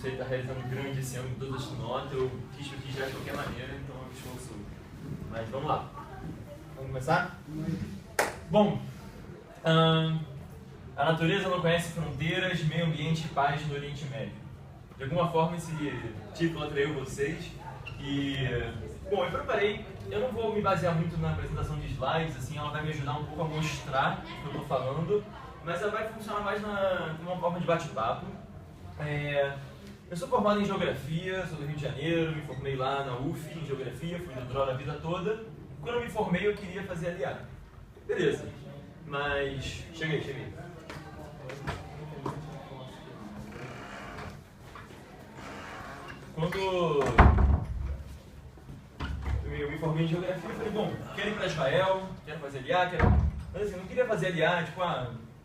se ele está realizando grande esse ano com todas as notas, eu quis já de qualquer maneira, então é um esforço. Mas vamos lá. Vamos começar? Bom, a natureza não conhece fronteiras, meio ambiente e paz no Oriente Médio. De alguma forma esse título atraiu vocês e, bom, eu preparei, eu não vou me basear muito na apresentação de slides, assim, ela vai me ajudar um pouco a mostrar o que eu estou falando, mas ela vai funcionar mais numa forma de bate-papo. Eu sou formado em Geografia, sou do Rio de Janeiro, me formei lá na UF em Geografia, fui do DRO a vida toda. Quando eu me formei eu queria fazer LA. Beleza, mas cheguei. Quando eu me formei em Geografia, eu falei, bom, quero ir para Israel, quero fazer LA, mas assim, não queria fazer LA, tipo,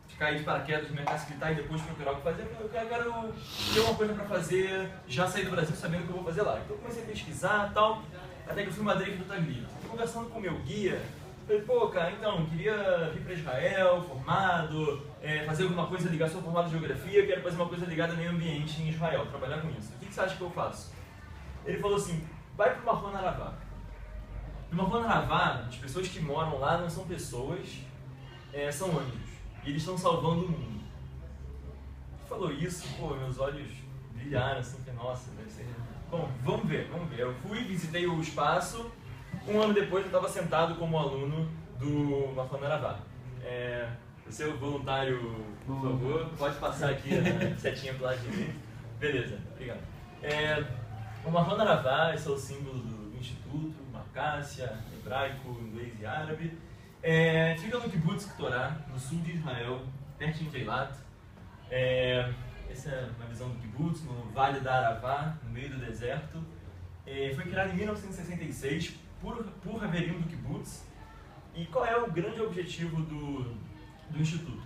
ficar aí de paraquedas, me facilitar e depois procurar o que fazer, eu quero ter uma coisa para fazer, já sair do Brasil sabendo o que eu vou fazer lá. Então eu comecei a pesquisar e tal, até que eu fui em Madrid do Taglito. Conversando com o meu guia, falei, pô, cara, então, queria vir para Israel, formado, fazer alguma coisa ligada, sou formado em Geografia, quero fazer uma coisa ligada ao meio ambiente em Israel, trabalhar com isso. O que você acha que eu faço? Ele falou assim, vai para o Mahon Aravá. No Mahon Aravá, as pessoas que moram lá não são pessoas, são anjos. E eles estão salvando o mundo. Ele falou isso, pô, meus olhos brilharam assim, que nossa, deve ser... Bom, vamos ver. Eu fui, visitei o espaço, um ano depois eu estava sentado como aluno do Mahon Aravá. Você é o voluntário, por favor, pode passar aqui a setinha para o lado direito. Beleza, obrigado. O Mahon Aravá, esse é o símbolo do Instituto, uma acácia, hebraico, inglês e árabe. Fica no Kibbutz Ktorá, no sul de Israel, pertinho de Eilat. Essa é uma visão do Kibbutz, no Vale da Aravá, no meio do deserto. Foi criado em 1966 por Haverim do Kibbutz. E qual é o grande objetivo do Instituto?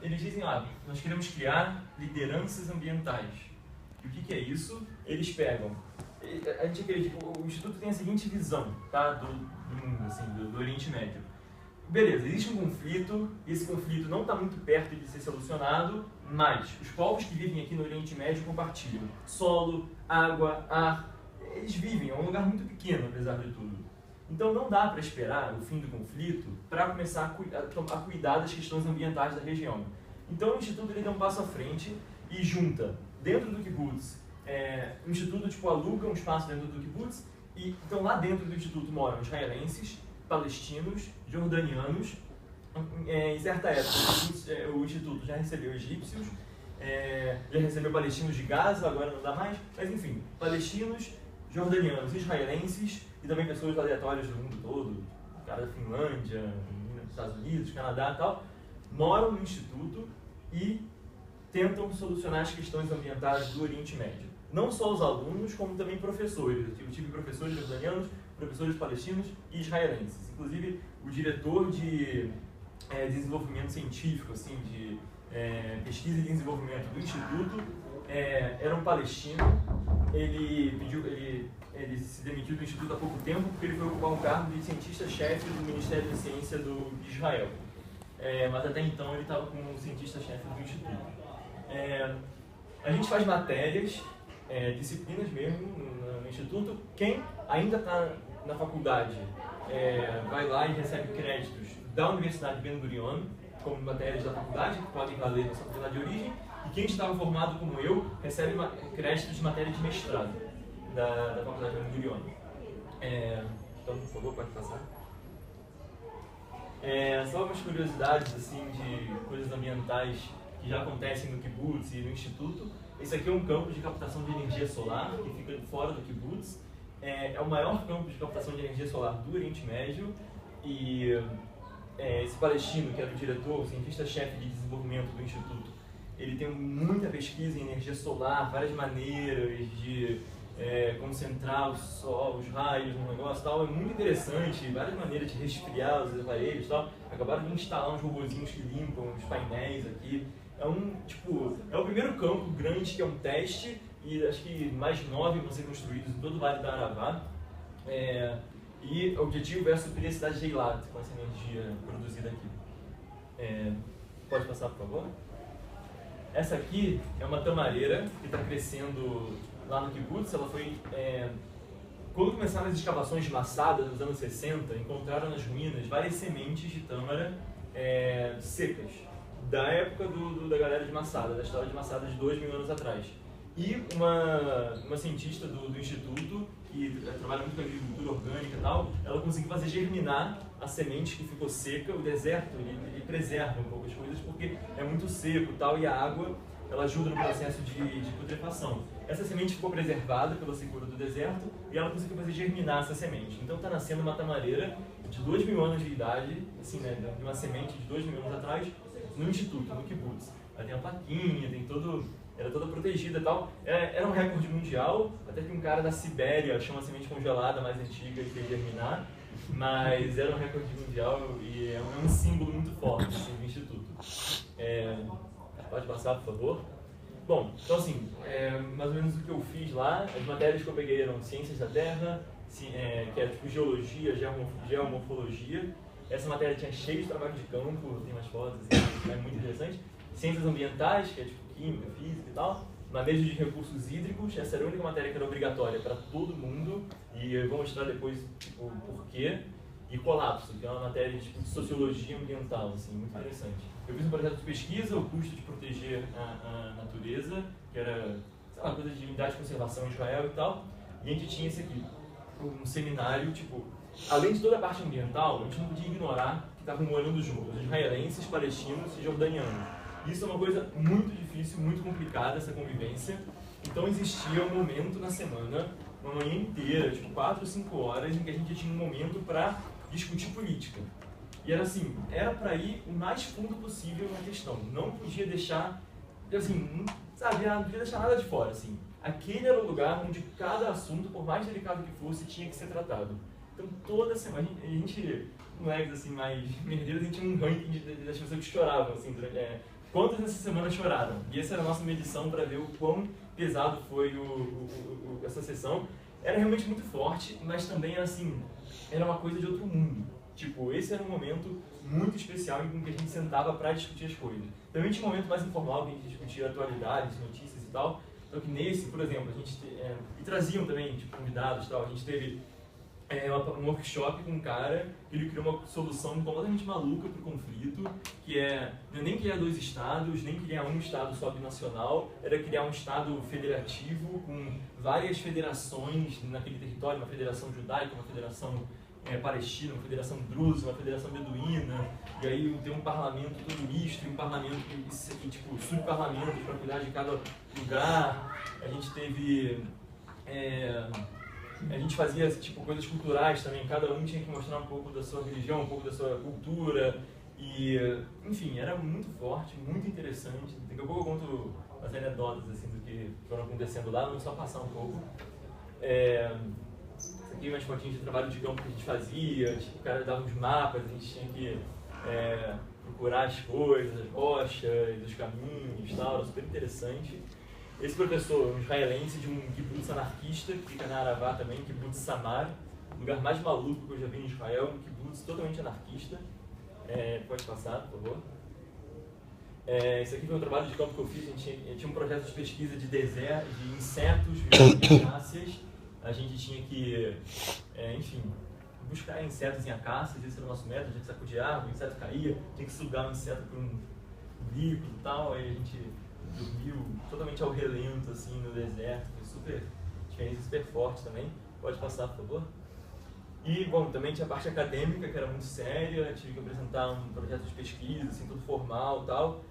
Eles dizem, nós queremos criar lideranças ambientais. E o que é isso? Eles pegam... A gente acredita, o Instituto tem a seguinte visão, tá, do mundo, assim, do Oriente Médio. Beleza, existe um conflito, esse conflito não está muito perto de ser solucionado, mas os povos que vivem aqui no Oriente Médio compartilham solo, água, ar, eles vivem, é um lugar muito pequeno, apesar de tudo. Então não dá para esperar o fim do conflito para começar a cuidar das questões ambientais da região. Então o Instituto ele dá um passo à frente e junta, dentro do Kibbutz, o Instituto aluga um espaço dentro do Kibbutz, e então lá dentro do Instituto moram israelenses, palestinos, jordanianos. Em certa época o Instituto já recebeu egípcios, já recebeu palestinos de Gaza, agora não dá mais, mas enfim, palestinos, jordanianos, israelenses e também pessoas aleatórias do mundo todo, cara da Finlândia, dos Estados Unidos, Canadá e tal, moram no Instituto e tentam solucionar as questões ambientais do Oriente Médio. Não só os alunos, como também professores. Eu tive professores jordanianos, professores palestinos e israelenses. Inclusive, o diretor de desenvolvimento científico, assim, de pesquisa e desenvolvimento do Instituto, era um palestino. Ele se demitiu do Instituto há pouco tempo porque ele foi ocupar um cargo de cientista-chefe do Ministério de Ciência de Israel. Mas até então ele estava como cientista-chefe do Instituto. A gente faz matérias, disciplinas mesmo no Instituto. Quem ainda está na faculdade vai lá e recebe créditos da Universidade Ben Gurion, como matérias da faculdade, que podem valer na sua faculdade de origem, e quem estava formado como eu recebe créditos de matéria de mestrado da faculdade Ben Gurion. Então, por favor, pode passar. Só algumas curiosidades assim, de coisas ambientais que já acontecem no Kibbutz e no Instituto. Esse aqui é um campo de captação de energia solar, que fica fora do Kibbutz. É o maior campo de captação de energia solar do Oriente Médio. E esse palestino, que era o diretor, o cientista-chefe de desenvolvimento do Instituto, ele tem muita pesquisa em energia solar, várias maneiras de concentrar o sol, os raios no negócio e tal. É muito interessante, várias maneiras de resfriar os aparelhos e tal. Acabaram de instalar uns robozinhos que limpam os painéis aqui. É o primeiro campo grande que é um teste, e acho que mais 9 vão ser construídos em todo o Vale da Aravá. E o objetivo é suprir a cidade de Eilat com essa energia produzida aqui. Pode passar, por favor? Essa aqui é uma tamareira que está crescendo lá no kibbutz. Ela foi... Quando começaram as escavações de Masada, nos anos 60, encontraram nas ruínas várias sementes de tâmara secas, da época da galera de Masada, da história de Masada de 2000 anos atrás. E uma cientista do instituto, que trabalha muito com agricultura orgânica e tal, ela conseguiu fazer germinar a semente que ficou seca. O deserto, ele preserva um pouco as coisas, porque é muito seco e tal, e a água, ela ajuda no processo de putrefação. Essa semente ficou preservada pela secura do deserto e ela conseguiu fazer germinar essa semente. Então está nascendo uma tamareira de 2000 anos de idade, assim, né, de uma semente de 2000 anos atrás, no instituto, no kibbutz. Ela tem a plaquinha, tem todo... Era toda protegida e tal. Era um recorde mundial, até que um cara da Sibéria achou uma semente congelada mais antiga e fez germinar. Mas era um recorde mundial e é um símbolo muito forte assim, do instituto. Pode passar, por favor? Bom, então assim, mais ou menos o que eu fiz lá. As matérias que eu peguei eram Ciências da Terra, que é tipo Geologia, Geomorfologia. Essa matéria tinha cheio de trabalho de campo, tem umas fotos, assim, é muito interessante. Ciências Ambientais, que é tipo Química, Física e tal. Manejo de recursos hídricos, essa era a única matéria que era obrigatória para todo mundo, e eu vou mostrar depois tipo, o porquê. E colapso, que é uma matéria tipo, de sociologia ambiental, assim, muito interessante. Eu fiz um projeto de pesquisa, o custo de proteger a natureza, que era sei lá, coisa de unidade de conservação em Israel e tal, e a gente tinha esse aqui, um seminário, tipo, além de toda a parte ambiental, a gente não podia ignorar que estavam morando juntos, israelenses, palestinos e jordanianos. Isso é uma coisa muito difícil, muito complicada, essa convivência. Então existia um momento na semana, uma manhã inteira, tipo 4 ou 5 horas, em que a gente tinha um momento para discutir política. E era assim, era para ir o mais fundo possível na questão. Não podia deixar, assim, sabe, não podia deixar nada de fora, assim. Aquele era o lugar onde cada assunto, por mais delicado que fosse, tinha que ser tratado. Então toda semana, a gente moleques assim, mais merdeiros, a gente tinha um ranking das pessoas que choravam, assim, quantas nessa semana choraram. E essa era a nossa medição para ver o quão pesado foi essa sessão. Era realmente muito forte, mas também assim, era uma coisa de outro mundo. Tipo, esse era um momento muito especial em que a gente sentava para discutir as coisas. Também tinha um momento mais informal que a gente discutia atualidades, notícias e tal. Então que nesse, por exemplo, a gente e traziam também tipo, convidados e tal. A gente teve um workshop com um cara que ele criou uma solução completamente maluca para o conflito, que não é nem criar 2 estados, nem criar um estado só binacional, era criar um estado federativo com várias federações naquele território, uma federação judaica, uma federação palestina, uma federação drusa, uma federação beduína, e aí tem um parlamento todo misto, e um parlamento e tipo, subparlamentos para cuidar de cada lugar. A gente teve... a gente fazia tipo, coisas culturais também, cada um tinha que mostrar um pouco da sua religião, um pouco da sua cultura, e enfim, era muito forte, muito interessante. Daqui a pouco eu conto as anedotas assim, do que foram acontecendo lá, vamos só passar um pouco. Aqui umas fotinhas de trabalho de campo que a gente fazia, tipo, o cara dava uns mapas, a gente tinha que procurar as coisas, as rochas, os caminhos e tal, era super interessante. Esse professor, um israelense de um kibbutz anarquista, que fica na Arabá também, kibbutz Samar, o lugar mais maluco que eu já vi em Israel, um kibbutz totalmente anarquista. Pode passar, por favor. Esse aqui foi um trabalho de campo que eu fiz, a gente tinha um projeto de pesquisa de deserto, de insetos vivendo em acácias. A gente tinha que, enfim, buscar insetos em acácias, esse era o nosso método, a gente sacudia árvore, o inseto caía, tinha que sugar o inseto por um líquido e tal, aí a gente dormiu totalmente ao relento, assim, no deserto, foi super, experiência super forte também. Pode passar, por favor. E, bom, também tinha a parte acadêmica, que era muito séria, tive que apresentar um projeto de pesquisa, assim, tudo formal e tal.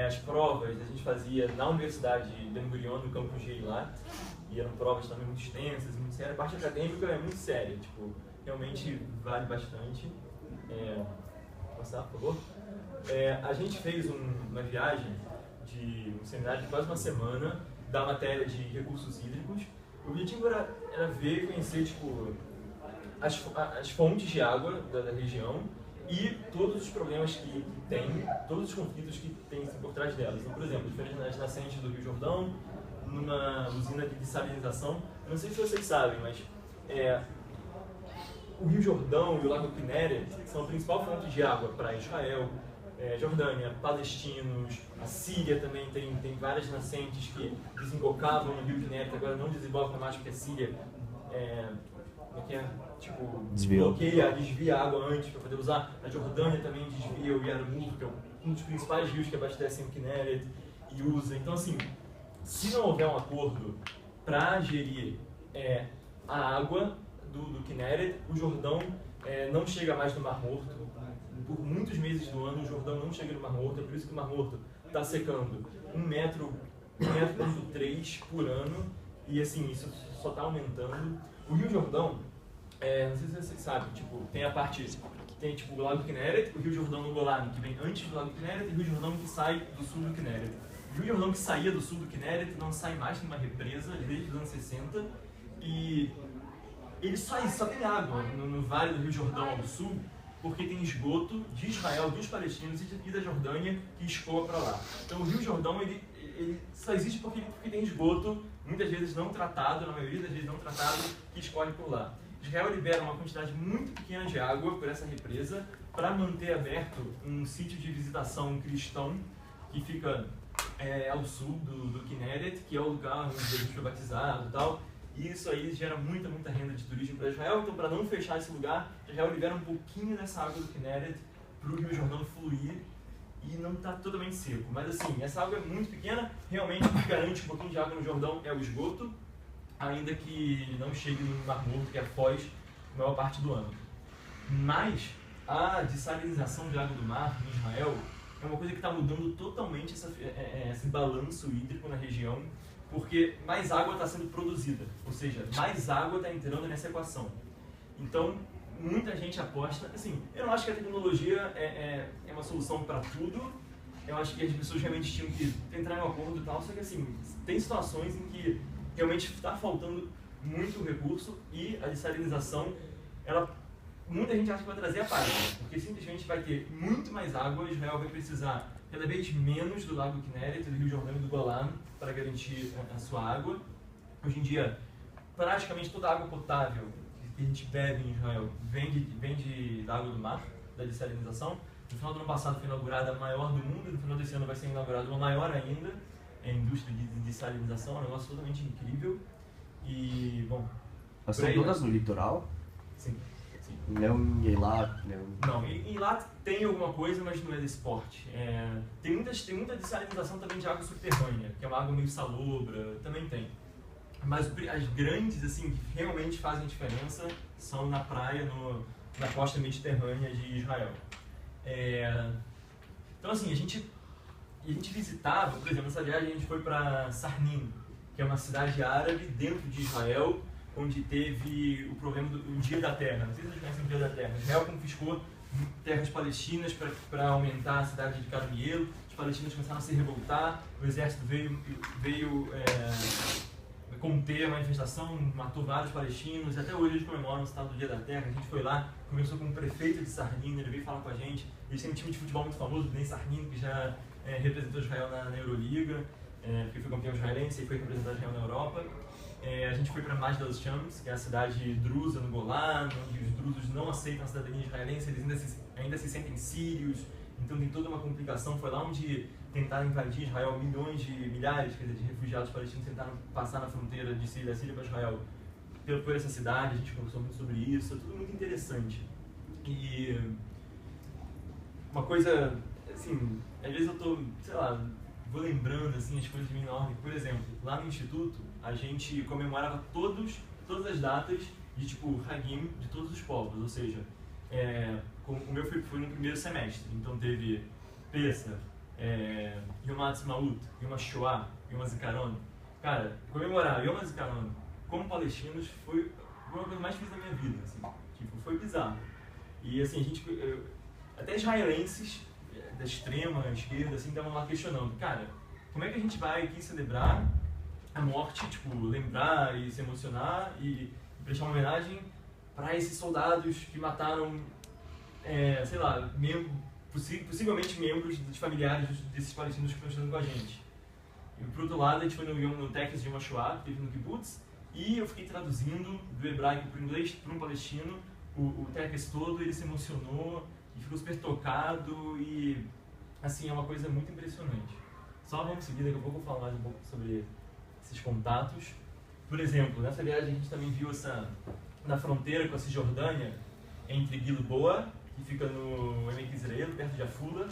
As provas a gente fazia na Universidade de Ben Gurion, no campus de Eilat, e eram provas também muito extensas, muito sérias. A parte acadêmica é muito séria, tipo, realmente vale bastante. Passar, por favor. A gente fez uma viagem de um seminário de quase uma semana da matéria de recursos hídricos. O objetivo era ver e conhecer, tipo, as fontes de água da região e todos os problemas que tem, todos os conflitos que tem por trás delas. Então, por exemplo, diferente das nascentes do Rio Jordão, numa usina de dessalinização, eu não sei se vocês sabem, mas o Rio Jordão e o Lago Quinéria são a principal fonte de água para Israel, Jordânia, palestinos, a Síria também tem várias nascentes que desembocavam no rio Kinneret, agora não desembocam mais porque a Síria tipo, desvia a água antes para poder usar. A Jordânia também desvia o Yarmouk, que é um dos principais rios que abastecem o Kinneret e usa. Então, assim, se não houver um acordo para gerir a água do Kinneret, o Jordão não chega mais no Mar Morto. Por muitos meses do ano, o Jordão não chega no Mar Morto, é por isso que o Mar Morto está secando 1,3 metro por ano, e assim, isso só está aumentando. O Rio Jordão, não sei se vocês sabem, tipo, tem a parte, tem tipo o Lago Kinneret, o Rio Jordão no Golani, que vem antes do Lago Kinneret, e o Rio Jordão que sai do sul do Kinneret. O Rio Jordão que saía do sul do Kinneret não sai mais numa represa desde os anos 60, e ele só tem água no vale do Rio Jordão ao sul, porque tem esgoto de Israel, dos palestinos e da Jordânia que escoa para lá. Então o Rio Jordão ele só existe porque tem esgoto, muitas vezes não tratado, na maioria das vezes não tratado, que escorre por lá. Israel libera uma quantidade muito pequena de água por essa represa para manter aberto um sítio de visitação cristão que fica ao sul do Kinneret, que é o lugar onde Jesus foi batizado e tal. E isso aí gera muita renda de turismo para Israel. Então, para não fechar esse lugar, Israel libera um pouquinho dessa água do Kinneret para o Rio Jordão fluir e não está totalmente seco. Mas assim, essa água é muito pequena, realmente o que garante um pouquinho de água no Jordão é o esgoto, ainda que não chegue no Mar Morto, que é Foz, a maior parte do ano. Mas a dessalinização de água do mar em Israel é uma coisa que está mudando totalmente esse balanço hídrico na região, porque mais água está sendo produzida, ou seja, mais água está entrando nessa equação. Então, muita gente aposta, assim, eu não acho que a tecnologia é uma solução para tudo, eu acho que as pessoas realmente tinham que entrar em um acordo e tal, só que assim, tem situações em que realmente está faltando muito recurso e a dessalinização, muita gente acha que vai trazer a paz, porque simplesmente vai ter muito mais água, Israel vai precisar cada vez menos do Lago Kinneret, do Rio Jordão e do Golã para garantir a sua água. Hoje em dia, praticamente toda a água potável que a gente bebe em Israel vem da água do mar, da dessalinização. No final do ano passado foi inaugurada a maior do mundo, no final desse ano vai ser inaugurada uma maior ainda, a indústria de dessalinização, é um negócio totalmente incrível. E, bom... Elas são todas no litoral? Sim. Não em Eilat? Não, em Eilat tem alguma coisa, mas não é desse porte. Tem muita dessalinização também de água subterrânea, que é uma água meio salobra, também tem. Mas as grandes, assim, que realmente fazem diferença são na praia, na costa mediterrânea de Israel. Então, assim, a gente visitava, por exemplo, nessa viagem a gente foi para Sarnin, que é uma cidade árabe dentro de Israel, onde teve o problema do Dia da Terra. Não sei se vocês conhecem o Dia da Terra. Israel confiscou terras palestinas para aumentar a cidade de Carmiel. Os palestinos começaram a se revoltar, o exército veio conter a manifestação, matou vários palestinos, e até hoje eles comemoram o estado do Dia da Terra. A gente foi lá, conversou com o prefeito de Sarnin, ele veio falar com a gente. Eles têm um time de futebol muito famoso, nem Sarnin, que já representou Israel na Euroliga, porque foi campeão israelense e foi representar Israel na Europa. A gente foi para Majdal Shams, que é a cidade drusa no Golã, onde os drusos não aceitam a cidadania israelense, eles ainda se sentem sírios, então tem toda uma complicação. Foi lá onde tentaram invadir Israel, milhares de refugiados palestinos tentaram passar na fronteira da Síria para Israel por essa cidade. A gente conversou muito sobre isso, é tudo muito interessante. E uma coisa, assim, às vezes eu tô, sei lá, vou lembrando assim, as coisas meio enormes. Por exemplo, lá no Instituto, a gente comemorava todas as datas de tipo Hagim de todos os povos, ou seja, o meu foi no primeiro semestre, então teve Pesach, Yom HaAtzmaut, Yom HaShoah, Yom HaZikaron. Cara, comemorar Yom HaZikaron como palestinos foi uma coisa mais difícil da minha vida, assim, tipo, foi bizarro. E assim, até israelenses da extrema esquerda, assim, estavam lá questionando, cara, como é que a gente vai aqui celebrar a morte, tipo, lembrar e se emocionar e prestar uma homenagem para esses soldados que mataram, sei lá, possivelmente membros dos familiares desses palestinos que estão estudando com a gente. E por outro lado, a gente foi no Texas de Yom HaShoah, que teve no Kibbutz, e eu fiquei traduzindo do hebraico para o inglês para um palestino o Texas todo, ele se emocionou e ficou super tocado e assim, é uma coisa muito impressionante. Só vamos seguir, daqui a pouco eu vou falar mais um pouco sobre esses contatos. Por exemplo, nessa viagem a gente também viu na fronteira com a Cisjordânia, entre Gilboa, que fica no Emek Israel, perto de Afula,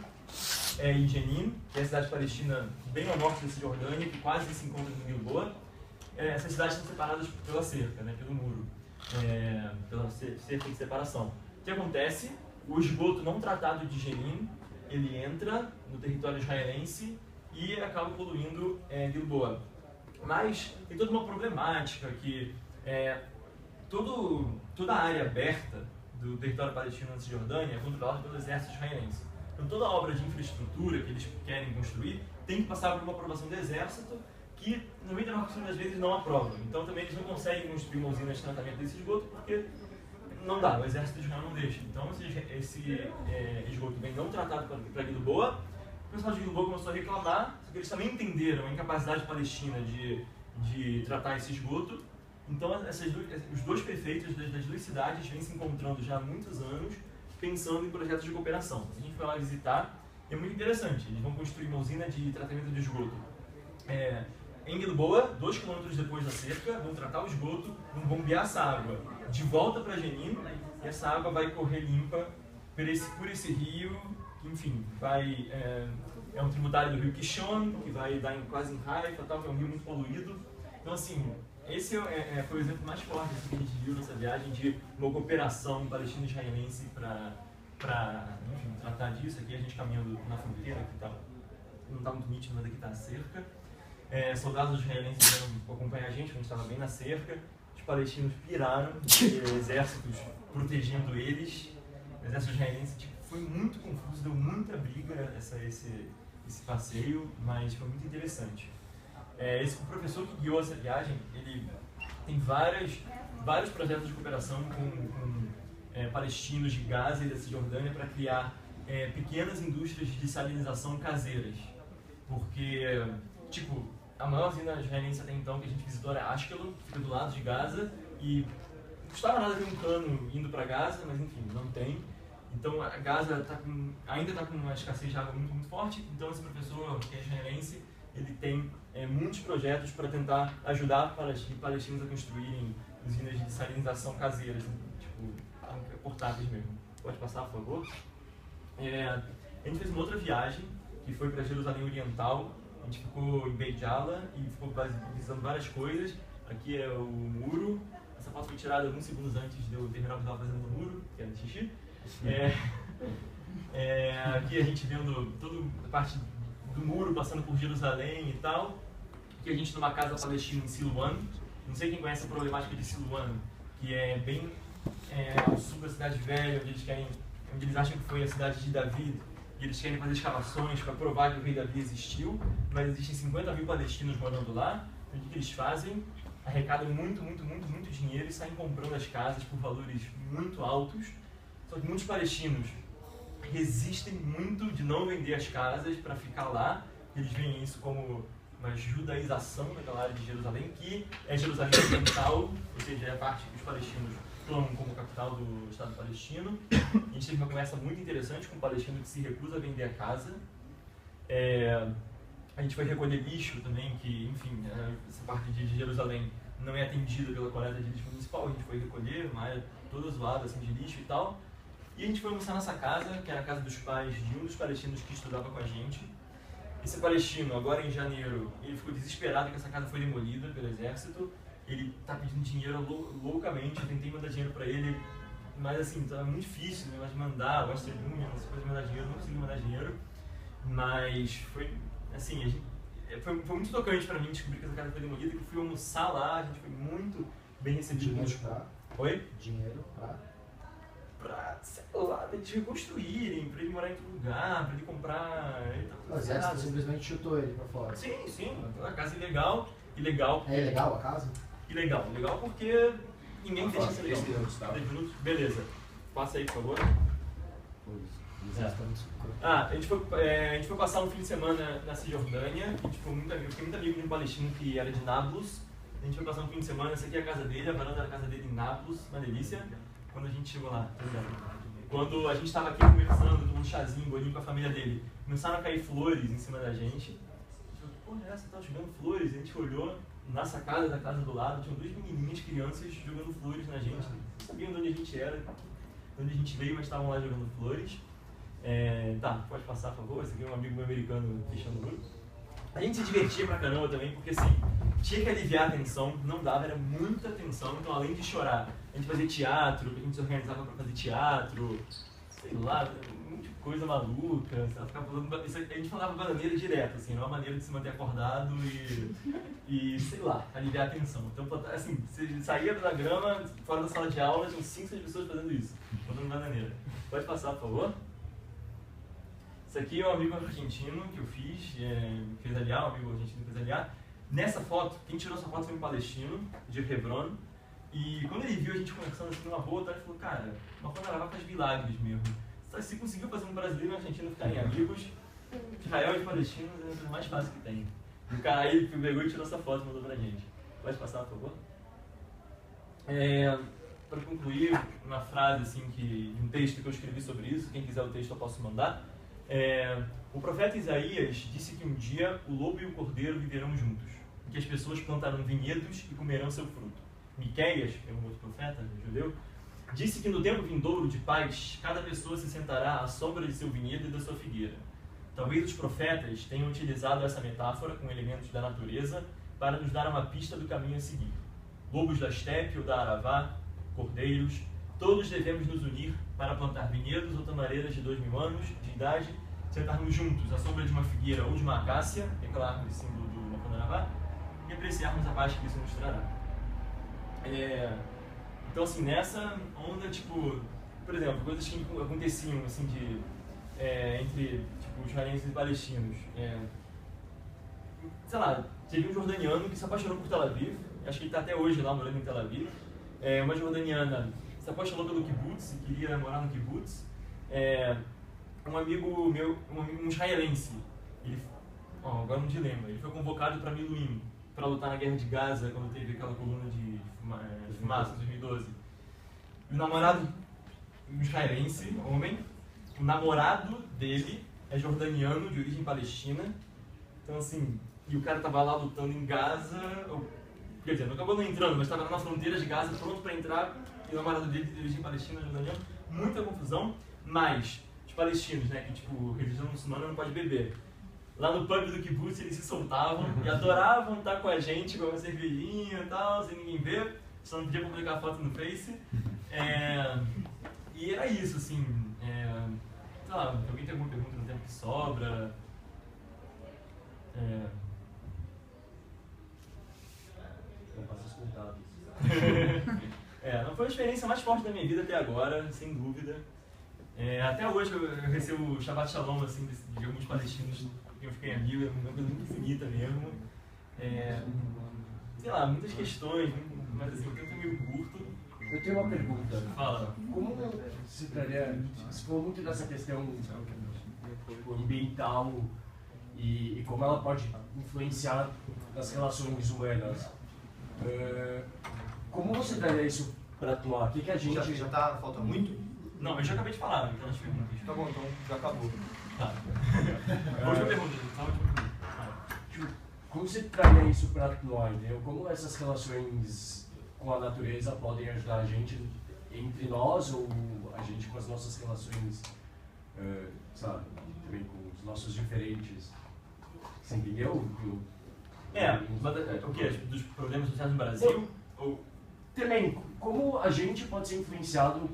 e Jenin, que é a cidade palestina bem ao norte da Cisjordânia, que quase se encontra com Gilboa. Essas cidades são separadas pela cerca, né, pelo muro, pela cerca de separação. O que acontece? O esgoto não tratado de Jenin, ele entra no território israelense e acaba poluindo Gilboa. Mas tem toda uma problemática que toda a área aberta do território palestino na Cisjordânia é controlada pelo exército israelense. Então toda obra de infraestrutura que eles querem construir tem que passar por uma aprovação do exército que 99% das vezes não aprovam. Então também eles não conseguem construir uma usina de tratamento desse esgoto porque não dá, o exército de Israel não deixa. Então esse esgoto vem não tratado para Gilboa. O pessoal de Gilboa começou a reclamar, só que eles também entenderam a incapacidade palestina de tratar esse esgoto. Então os dois prefeitos das duas cidades vêm se encontrando já há muitos anos, pensando em projetos de cooperação. A gente foi lá visitar, é muito interessante. Eles vão construir uma usina de tratamento de esgoto em Gilboa, 2 km depois da cerca, vão tratar o esgoto, vão bombear essa água de volta para Jenin, e essa água vai correr limpa por esse rio, que enfim, é um tributário do rio Kishon, que vai dar quase em Haifa, que é um rio muito poluído. Então assim, esse foi o exemplo mais forte que a gente viu nessa viagem de uma cooperação palestino-israelense para tratar disso. Aqui a gente caminhando na fronteira, que não está muito nítido, mas aqui está a cerca. Soldados israelenses vieram acompanhar a gente, a gente estava bem na cerca. Os palestinos piraram, exércitos protegendo eles. O exército israelense foi muito confuso, deu muita briga esse passeio, mas foi muito interessante. O professor que guiou essa viagem, ele tem vários projetos de cooperação com palestinos de Gaza e da Cisjordânia para criar pequenas indústrias de salinização caseiras. Porque, a maior usina israelense até então que a gente visitou era Ashkelon, que fica do lado de Gaza, e não custava nada ter um cano indo para Gaza, mas enfim, não tem. Então a Gaza ainda está com uma escassez de água muito, muito forte, então esse professor que é israelense, ele tem muitos projetos para tentar ajudar palestinos a construírem usinas de salinização caseiras, portáteis mesmo. Pode passar, por favor? A gente fez uma outra viagem, que foi para Jerusalém Oriental. A gente ficou em Beit Jala e ficou visitando várias coisas. Aqui é o muro. Essa foto foi tirada alguns segundos antes de eu terminar o que eu estava fazendo no muro, que era xixi. Aqui a gente vendo toda a parte do muro passando por Jerusalém e tal. Aqui a gente numa casa palestina em Silwan. Não sei quem conhece a problemática de Silwan, que é bem ao sul da cidade velha, onde eles acham que foi a cidade de Davi. E eles querem fazer escavações para provar que o rei Davi existiu, mas existem 50 mil palestinos morando lá. Então, o que eles fazem? Arrecadam muito dinheiro e saem comprando as casas por valores muito altos. Só que muitos palestinos resistem muito de não vender as casas para ficar lá. Eles veem isso como uma judaização daquela área de Jerusalém, que é Jerusalém Oriental, ou seja, é a parte que os palestinos tomam como capital do Estado palestino. A gente teve uma conversa muito interessante com um palestino que se recusa a vender a casa. A gente foi recolher lixo também, que, enfim, essa parte de Jerusalém não é atendida pela coleta de lixo municipal. A gente foi recolher uma área toda zoada assim, de lixo e tal. E a gente foi almoçar nessa casa, que era a casa dos pais de um dos palestinos que estudava com a gente. Esse palestino, agora em janeiro, ele ficou desesperado que essa casa foi demolida pelo exército. Ele tá pedindo dinheiro loucamente, eu tentei mandar dinheiro para ele, mas assim, tá muito difícil, né, de mandar, o Western Union, essas coisas de mandar dinheiro, não consegui mandar dinheiro. Mas foi, assim, foi muito tocante para mim descobrir que essa casa foi demolida, que eu fui almoçar lá, a gente foi muito bem recebido. Dinheiro pra? Oi? Dinheiro pra, sei lá, eles reconstruírem, pra ele morar em outro lugar, pra ele comprar... O exército simplesmente chutou ele pra fora. Sim, a casa é ilegal. Ilegal. É ilegal a casa? Ilegal porque ninguém deixa ser legal. 10 minutos, beleza. Passa aí, por favor. A gente foi passar um fim de semana na Cisjordânia. Eu fiquei muito amigo de um palestino que era de Nablus. A gente foi passar um fim de semana, essa aqui é a casa dele, a varanda da casa dele em Nablus, uma delícia. Quando a gente chegou lá, quando a gente estava aqui conversando, tomando um chazinho, bolinho com a família dele, começaram a cair flores em cima da gente. A gente falou, porra, essa tá jogando flores? A gente olhou na sacada da casa do lado, tinham 2 menininhas, crianças, jogando flores na gente. Não sabiam de onde a gente era, de onde a gente veio, mas estavam lá jogando flores. Tá, pode passar, por favor. Esse aqui é um amigo meu americano fechando o grupo. A gente se divertia pra caramba também, porque assim, tinha que aliviar a tensão, não dava, era muita tensão. Então, além de chorar, a gente fazia teatro, a gente se organizava pra fazer teatro, sei lá, muita coisa maluca. A gente falava bananeira direto, assim, não é uma maneira de se manter acordado e sei lá, aliviar a tensão. Então, assim, você saía da grama, fora da sala de aula, tinham 5, 6 pessoas fazendo isso, falando bananeira. Pode passar, por favor. Esse aqui é um amigo argentino que eu fiz aliar, um amigo argentino que fez aliar. Nessa foto, quem tirou essa foto foi um palestino, de Hebron. E quando ele viu a gente conversando assim numa boa, ele falou, cara, Maconarabá faz milagres mesmo. Se conseguiu fazer um brasileiro e um argentino ficarem amigos, Israel e palestinos é a coisa mais fácil que tem. E o cara aí pegou e tirou essa foto e mandou pra gente. Pode passar, por favor? Para concluir, uma frase assim, de um texto que eu escrevi sobre isso, quem quiser o texto eu posso mandar. O profeta Isaías disse que um dia o lobo e o cordeiro viverão juntos, e que as pessoas plantarão vinhedos e comerão seu fruto. Miqueias, que é um outro profeta judeu, disse que no tempo vindouro de paz, cada pessoa se sentará à sombra de seu vinhedo e da sua figueira. Talvez os profetas tenham utilizado essa metáfora com elementos da natureza para nos dar uma pista do caminho a seguir. Lobos da estepe ou da Aravá, cordeiros, todos devemos nos unir para plantar vinhedos ou tamareiras de 2000 anos de idade, sentarmos juntos à sombra de uma figueira ou de uma acácia, que é aquela árvore símbolo do Maconarabá, e apreciarmos a paz que isso nos trará. Então, assim, nessa onda, tipo, por exemplo, coisas que aconteciam, assim, entre, tipo, israelenses e palestinos. Sei lá, teve um jordaniano que se apaixonou por Tel Aviv, acho que ele está até hoje lá morando em Tel Aviv. Uma jordaniana se apaixonou pelo kibbutz e queria morar no kibbutz. Um amigo meu, um israelense, agora um dilema, ele foi convocado para Miluim, para lutar na guerra de Gaza, quando teve aquela coluna de fumaça em 2012. E o namorado, um israelense, homem, o namorado dele é jordaniano, de origem palestina. Então, assim, e o cara tava lá lutando em Gaza, quer dizer, não acabou não entrando, mas estava na fronteira de Gaza, pronto para entrar, e o namorado dele de origem palestina, jordaniano. Muita confusão, mas os palestinos, né, que tipo, religião muçulmana não pode beber. Lá no pub do kibbutz eles se soltavam e adoravam estar com a gente, com uma cervejinha e tal, sem ninguém ver, só não podia publicar foto no Face. E era isso, assim, sei lá, alguém tem alguma pergunta no tempo que sobra? Não passa os contatos. Não foi a experiência mais forte da minha vida até agora, sem dúvida. Até hoje eu recebo o Shabbat Shalom, assim, de alguns palestinos que eu fiquei amigo, é uma coisa muito bonita mesmo. Sei lá, muitas questões, mas assim, o tempo é meio curto. Eu tenho uma pergunta. Fala. Como se traria, se for muito dessa questão ambiental e como ela pode influenciar nas relações humanas, como você traria isso para atuar? O que a gente... Já tá, falta muito? Não, eu já acabei de falar, então as perguntas. Tá bom, então já acabou. Tá. Última pergunta, só a última pergunta. Como você traria isso para atuar, entendeu? Como essas relações com a natureza podem ajudar a gente entre nós ou a gente com as nossas relações, sabe, também com os nossos diferentes. Você entendeu? O que? Dos problemas sociais no Brasil? Ou... Também, como a gente pode ser influenciado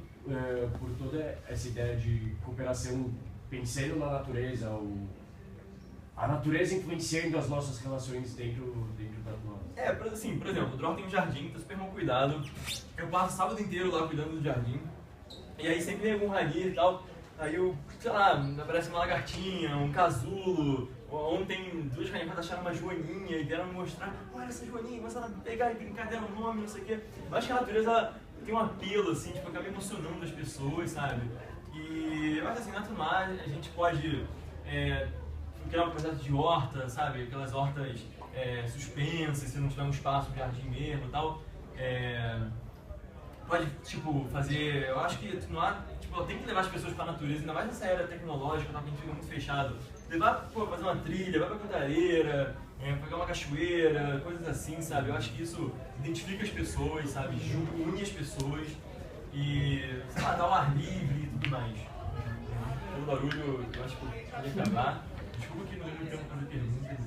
por toda essa ideia de cooperação pensando na natureza, ou a natureza influenciando as nossas relações dentro da nossa. Assim, por exemplo, o Dror tem um jardim, tá super mal cuidado. Eu passo o sábado inteiro lá cuidando do jardim. E aí sempre vem algum rali e tal. Aí sei lá, aparece uma lagartinha, um casulo. Ontem, 2 canivetas acharam uma joaninha e vieram me mostrar: olha essa joaninha, começaram a pegar e brincar dela no nome, não sei o quê. Eu acho que a natureza tem um apelo, assim, tipo, acaba emocionando as pessoas, sabe? E eu acho assim, natural, a gente pode criar um projeto de horta, sabe? Aquelas hortas suspensas, se não tiver um espaço de jardim mesmo e tal. pode, tipo, fazer... Eu acho que não há, tipo, tem que levar as pessoas pra natureza, ainda mais nessa era tecnológica, tá, que a gente fica muito fechado. Levar, pô, fazer uma trilha, vai pra cantareira, pegar uma cachoeira, coisas assim, sabe? Eu acho que isso identifica as pessoas, sabe? Une as pessoas e, sei lá, dá um ar livre e tudo mais. Pelo barulho, eu acho que eu podia acabar. Desculpa que não deu muito tempo pra fazer perguntas.